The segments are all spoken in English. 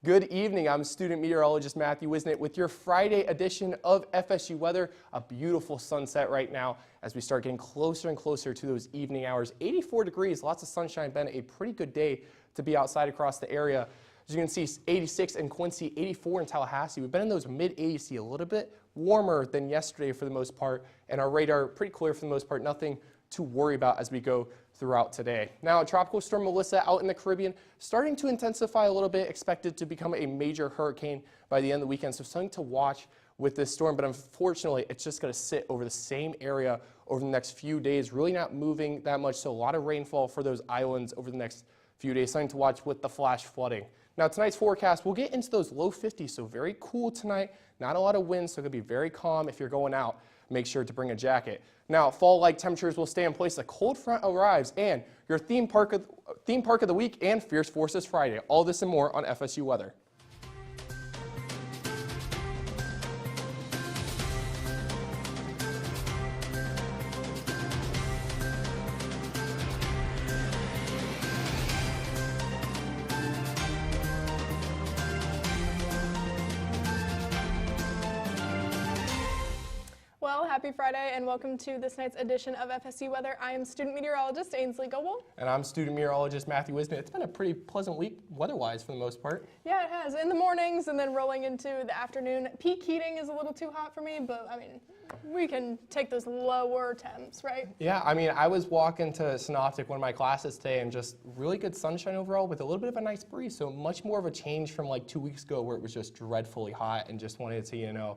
Good evening. I'm student meteorologist Matthew Wisnett with your Friday edition of FSU weather. A beautiful sunset right now as we start getting closer and closer to those evening hours. 84 degrees, lots of sunshine. Been a pretty good day to be outside across the area. As you can see, 86 in Quincy, 84 in Tallahassee. We've been in those mid-80s, a little bit warmer than yesterday for the most part, and our radar pretty clear for the most part. Nothing to worry about as we go throughout today. Now, Tropical Storm Melissa out in the Caribbean starting to intensify a little bit, expected to become a major hurricane by the end of the weekend. So something to watch with this storm, but unfortunately it's just going to sit over the same area over the next few days, really not moving that much. So a lot of rainfall for those islands over the next few days, something to watch with the flash flooding. Now tonight's forecast, we'll get into those low 50s, so very cool tonight, not a lot of wind, so it's going to be very calm if you're going out. Make sure to bring a jacket. Now, fall-like temperatures will stay in place. A cold front arrives, and your theme park of the week and Fierce Forces Friday. All this and more on FSU Weather. Well, happy Friday and welcome to this night's edition of FSU Weather. I am student meteorologist Ainsley Goble. And I'm student meteorologist Matthew Wisnett. It's been a pretty pleasant week weather-wise for the most part. Yeah, it has. In the mornings and then rolling into the afternoon. Peak heating is a little too hot for me, but I mean, we can take those lower temps, right? Yeah, I mean, I was walking to Synoptic, one of my classes today, and just really good sunshine overall with a little bit of a nice breeze. So much more of a change from like 2 weeks ago where it was just dreadfully hot and just wanted to,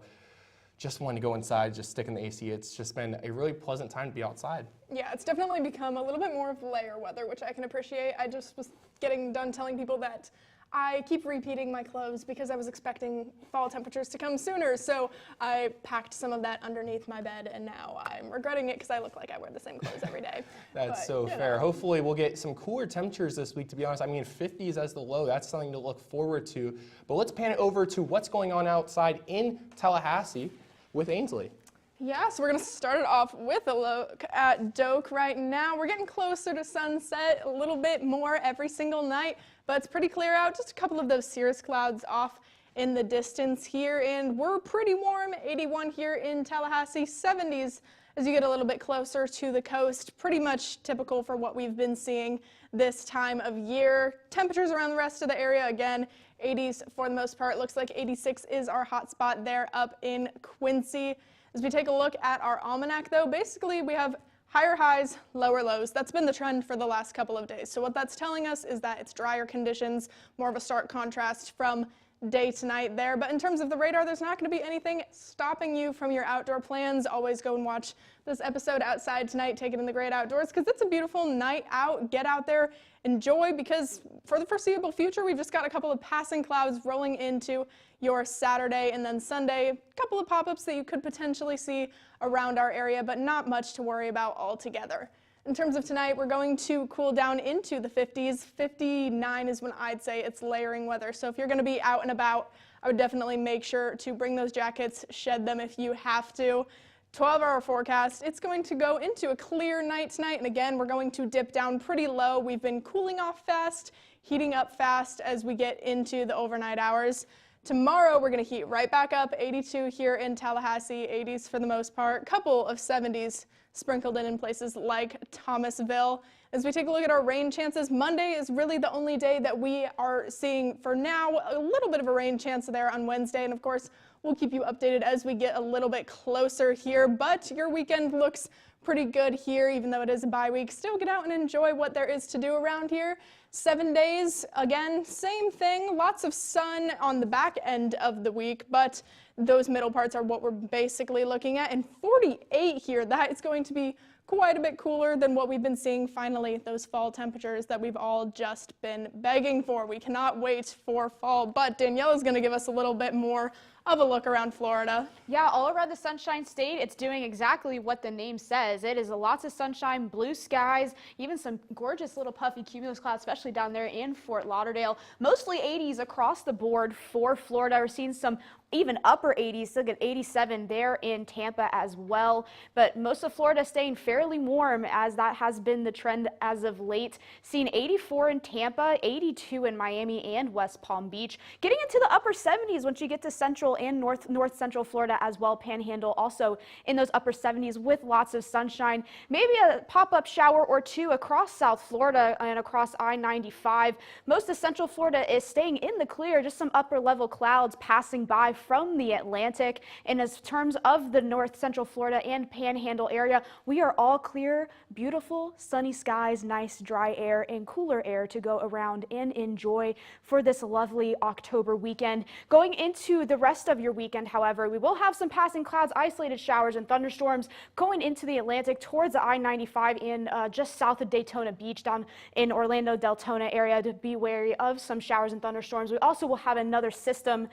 just wanted to go inside, just stick in the AC. It's just been a really pleasant time to be outside. Yeah, it's definitely become a little bit more of layer weather, which I can appreciate. I just was getting done telling people that I keep repeating my clothes because I was expecting fall temperatures to come sooner. So I packed some of that underneath my bed, and now I'm regretting it because I look like I wear the same clothes every day. That's so fair. Hopefully we'll get some cooler temperatures this week, to be honest. I mean, 50s as the low, that's something to look forward to. But let's pan it over to what's going on outside in Tallahassee with Ainsley. Yeah, so we're going to start it off with a look at Doak right now. We're getting closer to sunset, a little bit more every single night, but it's pretty clear out. Just a couple of those cirrus clouds off in the distance here, and we're pretty warm, 81 here in Tallahassee, 70s as you get a little bit closer to the coast. Pretty much typical for what we've been seeing this time of year. Temperatures around the rest of the area, again, 80s for the most part. Looks like 86 is our hot spot there up in Quincy. As we take a look at our almanac, though, basically we have higher highs, lower lows. That's been the trend for the last couple of days. So what that's telling us is that it's drier conditions, more of a stark contrast from day to night there. But in terms of the radar, there's not going to be anything stopping you from your outdoor plans. Always go and watch this episode outside tonight, take it in the great outdoors, because it's a beautiful night out. Get out there, enjoy, because for the foreseeable future, we've just got a couple of passing clouds rolling into your Saturday and then Sunday. A couple of pop-ups that you could potentially see around our area, but not much to worry about altogether. In terms of tonight, we're going to cool down into the 50s. 59 is when I'd say it's layering weather. So if you're going to be out and about, I would definitely make sure to bring those jackets, shed them if you have to. 12-hour forecast, it's going to go into a clear night tonight, and again, we're going to dip down pretty low. We've been cooling off fast, heating up fast as we get into the overnight hours. Tomorrow, we're going to heat right back up, 82 here in Tallahassee, 80s for the most part, couple of 70s sprinkled in places like Thomasville. As we take a look at our rain chances, Monday is really the only day that we are seeing for now. A little bit of a rain chance there on Wednesday, and of course, we'll keep you updated as we get a little bit closer here, but your weekend looks pretty good here, even though it is a bye week. Still get out and enjoy what there is to do around here. 7 days, again, same thing, lots of sun on the back end of the week, but those middle parts are what we're basically looking at. And 48 here, that is going to be quite a bit cooler than what we've been seeing. Finally, those fall temperatures that we've all just been begging for. We cannot wait for fall, but Danielle is going to give us a little bit more of a look around Florida. Yeah, all around the Sunshine State, it's doing exactly what the name says. It is lots of sunshine, blue skies, even some gorgeous little puffy cumulus clouds, especially down there in Fort Lauderdale. Mostly 80s across the board for Florida. We're seeing some even upper 80s, still get 87 there in Tampa as well. But most of Florida staying fairly warm, as that has been the trend as of late. Seeing 84 in Tampa, 82 in Miami and West Palm Beach. Getting into the upper 70s once you get to central and north central Florida as well. Panhandle also in those upper 70s with lots of sunshine. Maybe a pop-up shower or two across South Florida and across I-95. Most of central Florida is staying in the clear, just some upper level clouds passing by from the Atlantic. And as terms of the north central Florida and Panhandle area, we are all clear, beautiful, sunny skies, nice dry air and cooler air to go around and enjoy for this lovely October weekend. Going into the rest of your weekend, however, we will have some passing clouds, isolated showers and thunderstorms going into the Atlantic towards the I-95 in just south of Daytona Beach down in Orlando, Deltona area, to be wary of some showers and thunderstorms. We also will have another system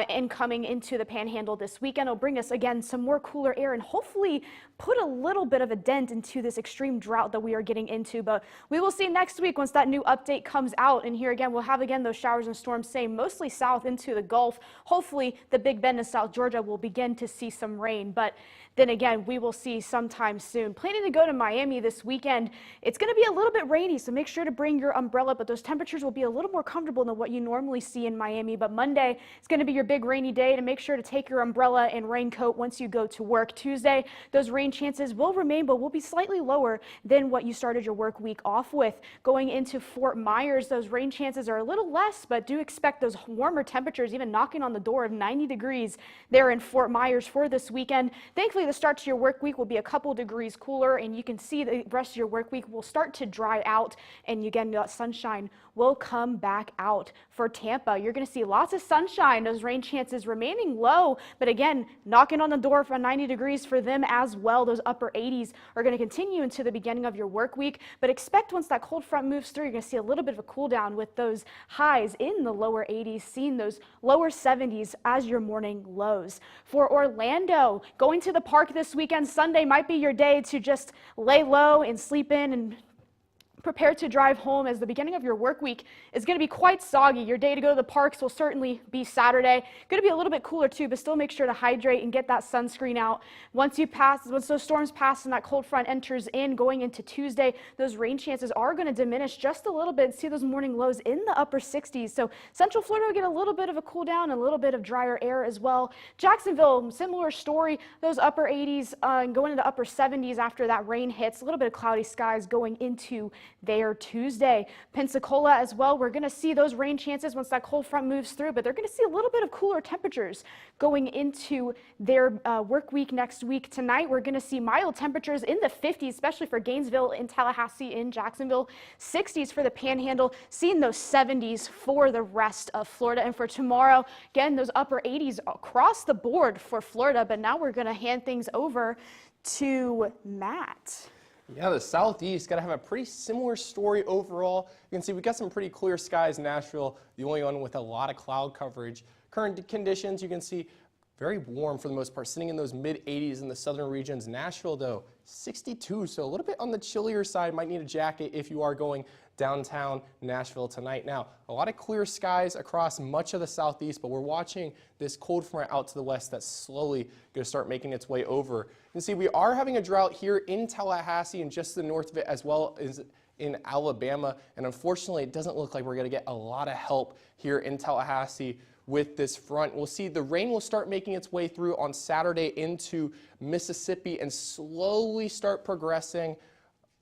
incoming into the Panhandle this weekend. It'll bring us again some more cooler air and hopefully put a little bit of a dent into this extreme drought that we are getting into. But we will see next week once that new update comes out. And here again, we'll have again those showers and storms staying mostly south into the Gulf. Hopefully the Big Bend in South Georgia will begin to see some rain. But then again, we will see sometime soon. Planning to go to Miami this weekend. It's going to be a little bit rainy, so make sure to bring your umbrella, but those temperatures will be a little more comfortable than what you normally see in Miami. But Monday is going to be your big rainy day, to make sure to take your umbrella and raincoat once you go to work. Tuesday, those rain chances will remain, but will be slightly lower than what you started your work week off with. Going into Fort Myers, those rain chances are a little less, but do expect those warmer temperatures, even knocking on the door of 90 degrees there in Fort Myers for this weekend. Thankfully, the start to your work week will be a couple degrees cooler, and you can see the rest of your work week will start to dry out, and again, that sunshine will come back out for Tampa. You're going to see lots of sunshine, those rain chances remaining low, but again, knocking on the door for 90 degrees for them as well. Those upper 80s are going to continue into the beginning of your work week, but expect once that cold front moves through, you're going to see a little bit of a cool down with those highs in the lower 80s, seeing those lower 70s as your morning lows. For Orlando, going to the park this weekend, Sunday might be your day to just lay low and sleep in and prepare to drive home, as the beginning of your work week is going to be quite soggy. Your day to go to the parks will certainly be Saturday. Going to be a little bit cooler too, but still make sure to hydrate and get that sunscreen out. Once those storms pass and that cold front enters in, going into Tuesday, those rain chances are going to diminish just a little bit. See those morning lows in the upper 60s. So Central Florida will get a little bit of a cool down, and a little bit of drier air as well. Jacksonville, similar story. Those upper 80s and going into upper 70s after that rain hits. A little bit of cloudy skies going into there Tuesday. Pensacola as well, we're going to see those rain chances once that cold front moves through, but they're going to see a little bit of cooler temperatures going into their work week next week. Tonight, we're going to see mild temperatures in the 50s, especially for Gainesville, in Tallahassee, in Jacksonville. 60s for the Panhandle, seeing those 70s for the rest of Florida. And for tomorrow, again, those upper 80s across the board for Florida, but now we're going to hand things over to Matt. Yeah, the Southeast got to have a pretty similar story overall. You can see we got some pretty clear skies in Nashville, the only one with a lot of cloud coverage. Current conditions, you can see very warm for the most part, sitting in those mid-80s in the southern regions. Nashville, though, 62, so a little bit on the chillier side. Might need a jacket if you are going downtown Nashville tonight. Now, a lot of clear skies across much of the Southeast, but we're watching this cold front out to the west that's slowly going to start making its way over. You can see we are having a drought here in Tallahassee and just to the north of it, as well as in Alabama, and unfortunately it doesn't look like we're going to get a lot of help here in Tallahassee with this front. We'll see the rain will start making its way through on Saturday into Mississippi and slowly start progressing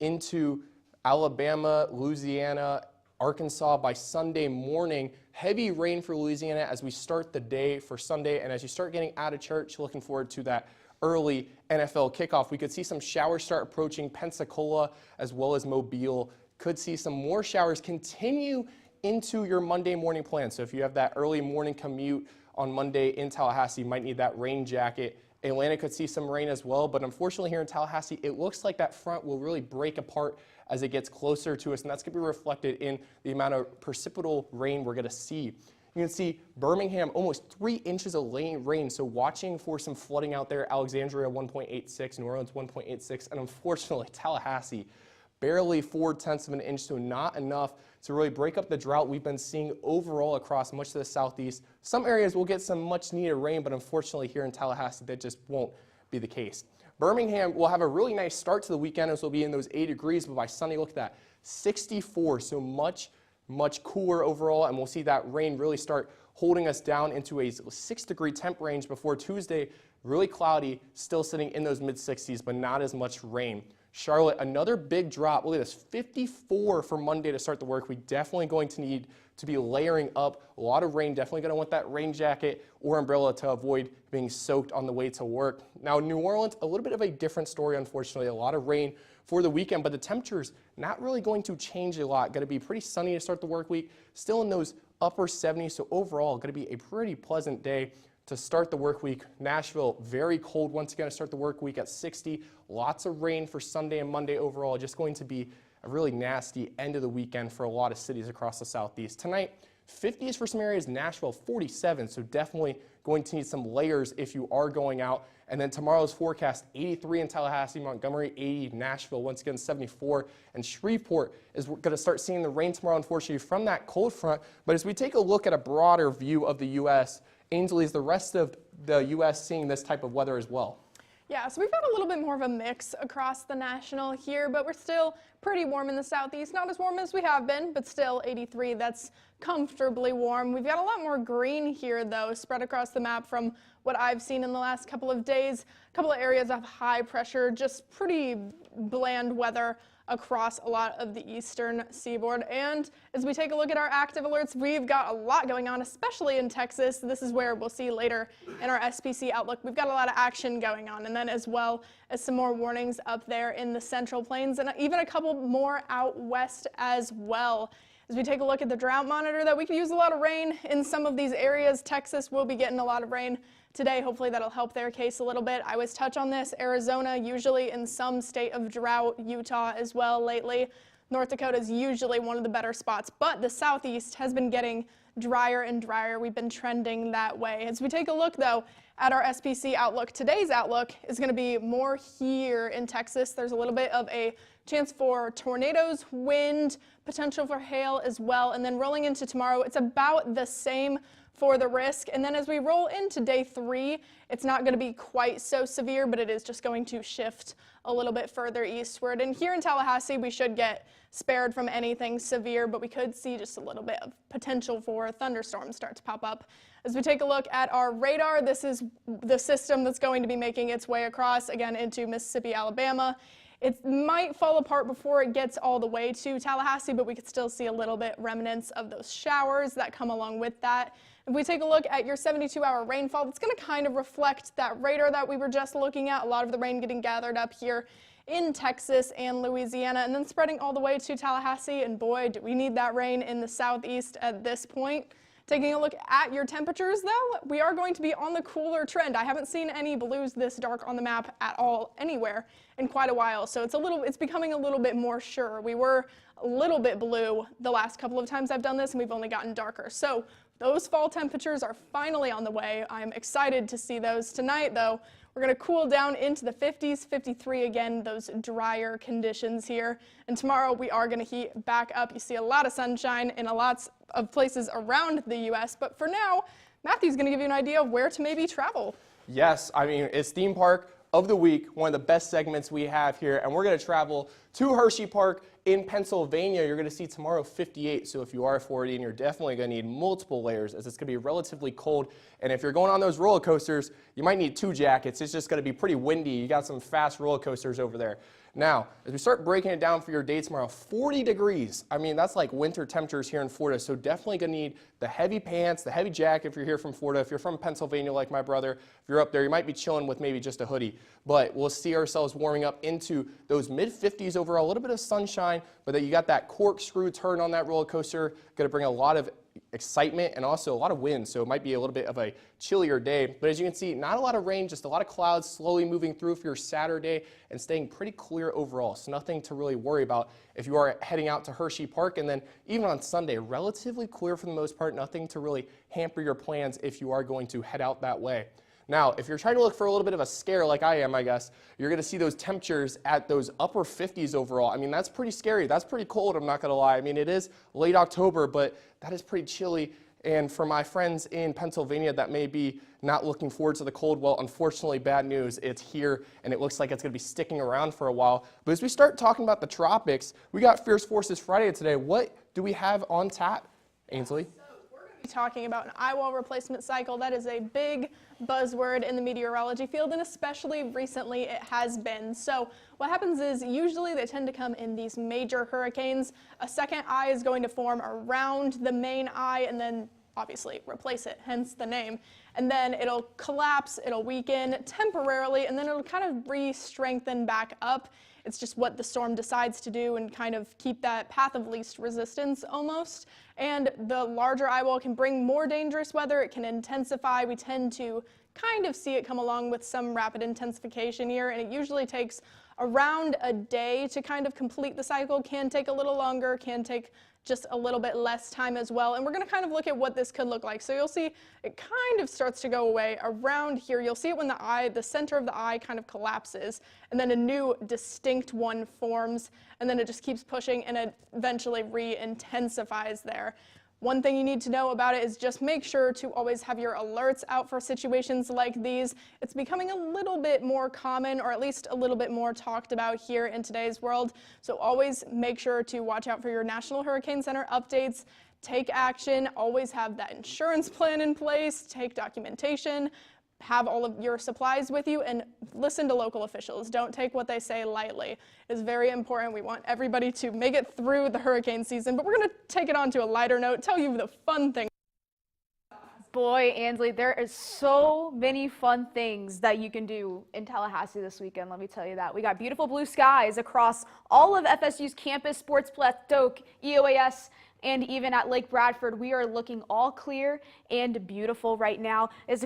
into Alabama, Louisiana, Arkansas by Sunday morning. Heavy rain for Louisiana as we start the day for Sunday, and as you start getting out of church, looking forward to that early NFL kickoff. We could see some showers start approaching Pensacola as well as Mobile. Could see some more showers continue into your Monday morning plan. So if you have that early morning commute on Monday in Tallahassee, you might need that rain jacket. Atlanta could see some rain as well, but unfortunately here in Tallahassee, it looks like that front will really break apart as it gets closer to us, and that's going to be reflected in the amount of precipitable rain we're going to see. You can see Birmingham, almost 3 inches of rain, so watching for some flooding out there. Alexandria, 1.86, New Orleans, 1.86, and unfortunately, Tallahassee, barely 4/10 of an inch, so not enough to really break up the drought we've been seeing overall across much of the southeast. Some areas will get some much needed rain, but unfortunately here in Tallahassee, that just won't be the case. Birmingham will have a really nice start to the weekend as we'll be in those 80 degrees, but by Sunday, look at that, 64, so much cooler overall, and we'll see that rain really start holding us down into a 6-degree temp range before Tuesday. Really cloudy, still sitting in those mid-60s, but not as much rain. Charlotte, another big drop. Look at this, 54 for Monday to start the work. We definitely going to need to be layering up. A lot of rain, definitely going to want that rain jacket or umbrella to avoid being soaked on the way to work. Now, New Orleans, a little bit of a different story, unfortunately. A lot of rain for the weekend, but the temperatures not really going to change a lot. Going to be pretty sunny to start the work week, still in those upper 70s, so overall going to be a pretty pleasant day to start the work week. Nashville, very cold once again to start the work week at 60. Lots of rain for Sunday and Monday overall. Just going to be a really nasty end of the weekend for a lot of cities across the southeast. Tonight, 50s for some areas, Nashville 47, so definitely going to need some layers if you are going out. And then tomorrow's forecast, 83 in Tallahassee, Montgomery 80, Nashville once again 74, and Shreveport is going to start seeing the rain tomorrow, unfortunately, from that cold front. But as we take a look at a broader view of the U.S., Ainsley, is the rest of the U.S. seeing this type of weather as well? Yeah, so we've got a little bit more of a mix across the national here, but we're still pretty warm in the southeast. Not as warm as we have been, but still 83. That's comfortably warm. We've got a lot more green here, though, spread across the map from what I've seen in the last couple of days. A couple of areas of high pressure, just pretty bland weather across a lot of the eastern seaboard. And as we take a look at our active alerts, we've got a lot going on, especially in Texas. This is where we'll see later in our SPC outlook. We've got a lot of action going on, and then as well as some more warnings up there in the Central Plains, and even a couple more out west as well. As we take a look at the drought monitor, that we could use a lot of rain in some of these areas. Texas will be getting a lot of rain today. Hopefully that'll help their case a little bit. I always touch on this. Arizona usually in some state of drought, Utah as well lately. North Dakota is usually one of the better spots, but the southeast has been getting drier and drier. We've been trending that way. As we take a look though at our SPC outlook, today's outlook is going to be more here in Texas. There's a little bit of a chance for tornadoes, wind, potential for hail as well. And then rolling into tomorrow, it's about the same for the risk. And then as we roll into day 3, it's not going to be quite so severe, but it is just going to shift a little bit further eastward. And here in Tallahassee, we should get spared from anything severe, but we could see just a little bit of potential for thunderstorms start to pop up. As we take a look at our radar, this is the system that's going to be making its way across, again, into Mississippi, Alabama. It might fall apart before it gets all the way to Tallahassee, but we could still see a little bit remnants of those showers that come along with that. If we take a look at your 72-hour rainfall, it's going to kind of reflect that radar that we were just looking at. A lot of the rain getting gathered up here in Texas and Louisiana, and then spreading all the way to Tallahassee. And boy, do we need that rain in the southeast at this point. Taking a look at your temperatures, though, we are going to be on the cooler trend. I haven't seen any blues this dark on the map at all anywhere in quite a while, so it's becoming a little bit more sure. We were a little bit blue the last couple of times I've done this, and we've only gotten darker. So those fall temperatures are finally on the way. I'm excited to see those. Tonight, though, we're going to cool down into the 50s, 53 again, those drier conditions here. And tomorrow we are going to heat back up. You see a lot of sunshine in lots of places around the U.S. But for now, Matthew's going to give you an idea of where to maybe travel. Yes, I mean, it's theme park of the week, one of the best segments we have here, and we're going to travel to Hershey Park in Pennsylvania. You're going to see tomorrow 58, so if you are 40, and you're definitely going to need multiple layers as it's going to be relatively cold, and if you're going on those roller coasters, you might need 2 jackets. It's just going to be pretty windy. You got some fast roller coasters over there. Now, as we start breaking it down for your day tomorrow, 40 degrees. I mean, that's like winter temperatures here in Florida, so definitely going to need the heavy pants, the heavy jacket if you're here from Florida. If you're from Pennsylvania like my brother, if you're up there, you might be chilling with maybe just a hoodie. But we'll see ourselves warming up into those mid-50s overall, a little bit of sunshine, but that you got that corkscrew turn on that roller coaster, going to bring a lot of excitement and also a lot of wind, so it might be a little bit of a chillier day. But as you can see, not a lot of rain, just a lot of clouds slowly moving through for your Saturday and staying pretty clear overall, so nothing to really worry about if you are heading out to Hershey Park. And then even on Sunday, relatively clear for the most part, nothing to really hamper your plans if you are going to head out that way. Now, if you're trying to look for a little bit of a scare like I am, I guess, you're going to see those temperatures at those upper 50s overall. I mean, that's pretty scary. That's pretty cold, I'm not going to lie. I mean, it is late October, but that is pretty chilly. And for my friends in Pennsylvania that may be not looking forward to the cold, well, unfortunately, bad news. It's here, and it looks like it's going to be sticking around for a while. But as we start talking about the tropics, we got Fierce Forces Friday today. What do we have on tap, Ainsley? Talking about an eye wall replacement cycle. That is a big buzzword in the meteorology field, and especially recently it has been. So what happens is usually they tend to come in these major hurricanes. A second eye is going to form around the main eye and then obviously replace it, hence the name. And then it'll collapse, it'll weaken temporarily, and then it'll kind of re-strengthen back up. It's just what the storm decides to do and kind of keep that path of least resistance almost. And the larger eye wall can bring more dangerous weather. It can intensify. We tend to kind of see it come along with some rapid intensification here, and it usually takes around a day to kind of complete the cycle. Can take a little longer, can take just a little bit less time as well. And we're going to kind of look at what this could look like. So you'll see it kind of starts to go away around here. You'll see it when the center of the eye kind of collapses, and then a new distinct one forms, and then it just keeps pushing and it eventually re-intensifies there. One thing you need to know about it is just make sure to always have your alerts out for situations like these. It's becoming a little bit more common, or at least a little bit more talked about here in today's world. So always make sure to watch out for your National Hurricane Center updates. Take action. Always have that insurance plan in place. Take documentation. Have all of your supplies with you, and listen to local officials. Don't take what they say lightly. It's very important. We want everybody to make it through the hurricane season, but we're going to take it on to a lighter note, tell you the fun things. Boy, Ansley, there is so many fun things that you can do in Tallahassee this weekend, let me tell you that. We got beautiful blue skies across all of FSU's campus, Sportsplex, Doak, EOAS, and even at Lake Bradford. We are looking all clear and beautiful right now. In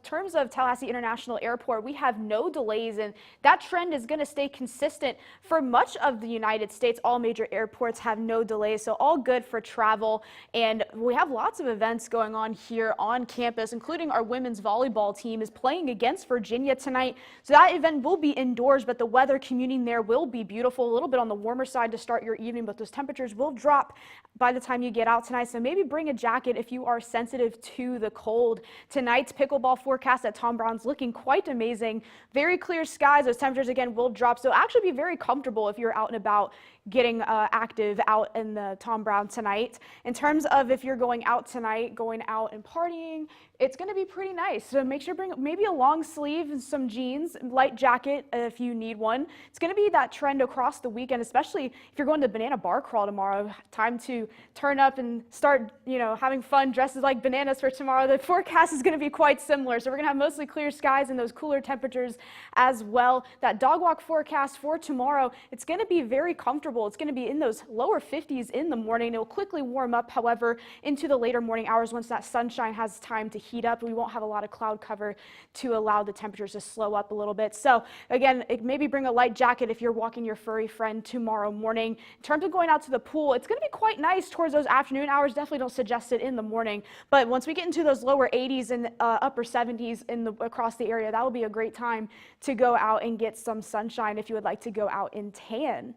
terms of Tallahassee International Airport, we have no delays, and that trend is going to stay consistent for much of the United States. All major airports have no delays, so all good for travel. And we have lots of events going on here on campus, including our women's volleyball team is playing against Virginia tonight. So that event will be indoors, but the weather commuting there will be beautiful. A little bit on the warmer side to start your evening, but those temperatures will drop by the time you get out tonight, so maybe bring a jacket if you are sensitive to the cold. Tonight's pickleball forecast at Tom Brown's looking quite amazing. Very clear skies. Those temperatures again will drop, so actually be very comfortable if you're out and about getting active out in the Tom Brown tonight. In terms of if you're going out tonight, going out and partying, it's going to be pretty nice. So make sure to bring maybe a long sleeve and some jeans, light jacket if you need one. It's going to be that trend across the weekend, especially if you're going to Banana Bar Crawl tomorrow. Time to turn up and start, having fun, dresses like bananas for tomorrow. The forecast is going to be quite similar. So we're going to have mostly clear skies and those cooler temperatures as well. That dog walk forecast for tomorrow, it's going to be very comfortable. It's going to be in those lower 50s in the morning. It will quickly warm up, however, into the later morning hours once that sunshine has time to heat up. We won't have a lot of cloud cover to allow the temperatures to slow up a little bit. So again, maybe bring a light jacket if you're walking your furry friend tomorrow morning. In terms of going out to the pool, it's going to be quite nice towards those afternoon hours. Definitely don't suggest it in the morning, but once we get into those lower 80s and upper 70s across the area, that will be a great time to go out and get some sunshine if you would like to go out and tan.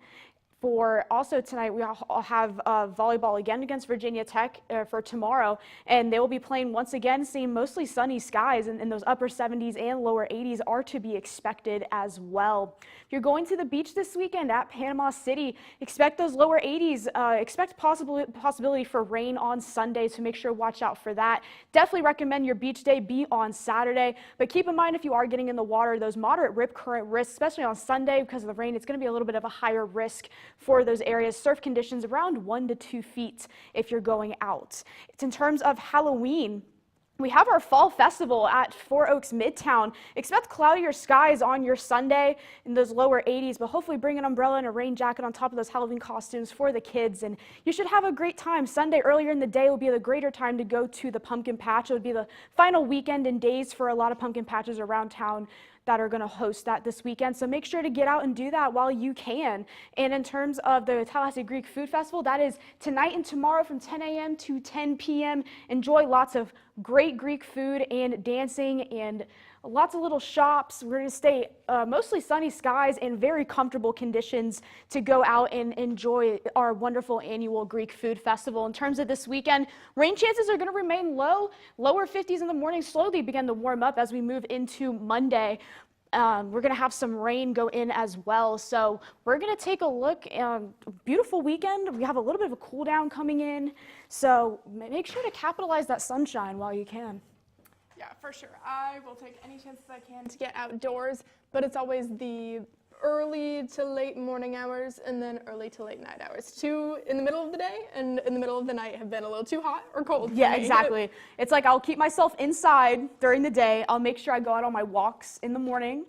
For also tonight, we all have volleyball again against Virginia Tech for tomorrow, and they will be playing once again, seeing mostly sunny skies, and those upper 70s and lower 80s are to be expected as well. If you're going to the beach this weekend at Panama City, expect those lower 80s, expect possibility for rain on Sunday, so make sure to watch out for that. Definitely recommend your beach day be on Saturday, but keep in mind if you are getting in the water, those moderate rip current risks, especially on Sunday because of the rain, it's going to be a little bit of a higher risk for those areas. Surf conditions around 1 to 2 feet if you're going out. It's in terms of Halloween. We have our fall festival at Four Oaks Midtown. Expect cloudier skies on your Sunday in those lower 80s, but hopefully bring an umbrella and a rain jacket on top of those Halloween costumes for the kids, and you should have a great time. Sunday earlier in the day will be the greater time to go to the pumpkin patch. It would be the final weekend and days for a lot of pumpkin patches around town that are going to host that this weekend. So make sure to get out and do that while you can. And in terms of the Tallahassee Greek Food Festival, that is tonight and tomorrow from 10 a.m. to 10 p.m. Enjoy lots of great Greek food and dancing and lots of little shops. We're going to stay mostly sunny skies and very comfortable conditions to go out and enjoy our wonderful annual Greek Food Festival. In terms of this weekend, rain chances are going to remain low. Lower 50s in the morning, slowly begin to warm up as we move into Monday. We're going to have some rain go in as well. So we're going to take a look. Beautiful weekend. We have a little bit of a cool down coming in. So make sure to capitalize that sunshine while you can. Yeah, for sure. I will take any chances I can to get outdoors, but it's always the early to late morning hours and then early to late night hours. Two in the middle of the day and in the middle of the night have been a little too hot or cold. Yeah, exactly. It's like I'll keep myself inside during the day. I'll make sure I go out on my walks in the morning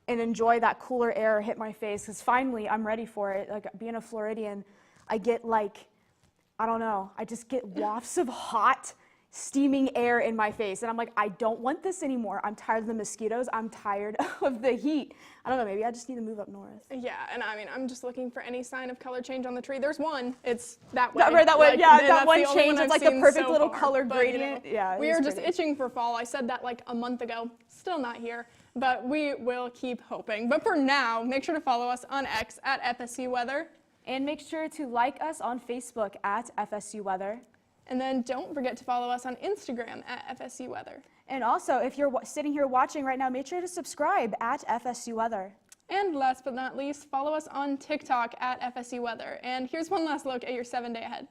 and enjoy that cooler air hit my face, because finally I'm ready for it. Like being a Floridian, I get I don't know, I just get wafts of hot, steaming air in my face, and I'm like, I don't want this anymore. I'm tired of the mosquitoes. I'm tired of the heat. I don't know, maybe I just need to move up north. Yeah, and I mean, I'm just looking for any sign of color change on the tree. There's one. It's that way. That way, like, yeah, and that that's one the only change. It's I've like the seen perfect so little far. color But, gradient. Yeah, we it's are just pretty. itching for fall. I said that like a month ago. Still not here, but we will keep hoping. But for now, make sure to follow us on X at FSU Weather. And make sure to like us on Facebook at FSU Weather. And then don't forget to follow us on Instagram at FSU Weather. And also, if you're sitting here watching right now, make sure to subscribe at FSU Weather. And last but not least, follow us on TikTok at FSU Weather. And here's one last look at your 7-day ahead.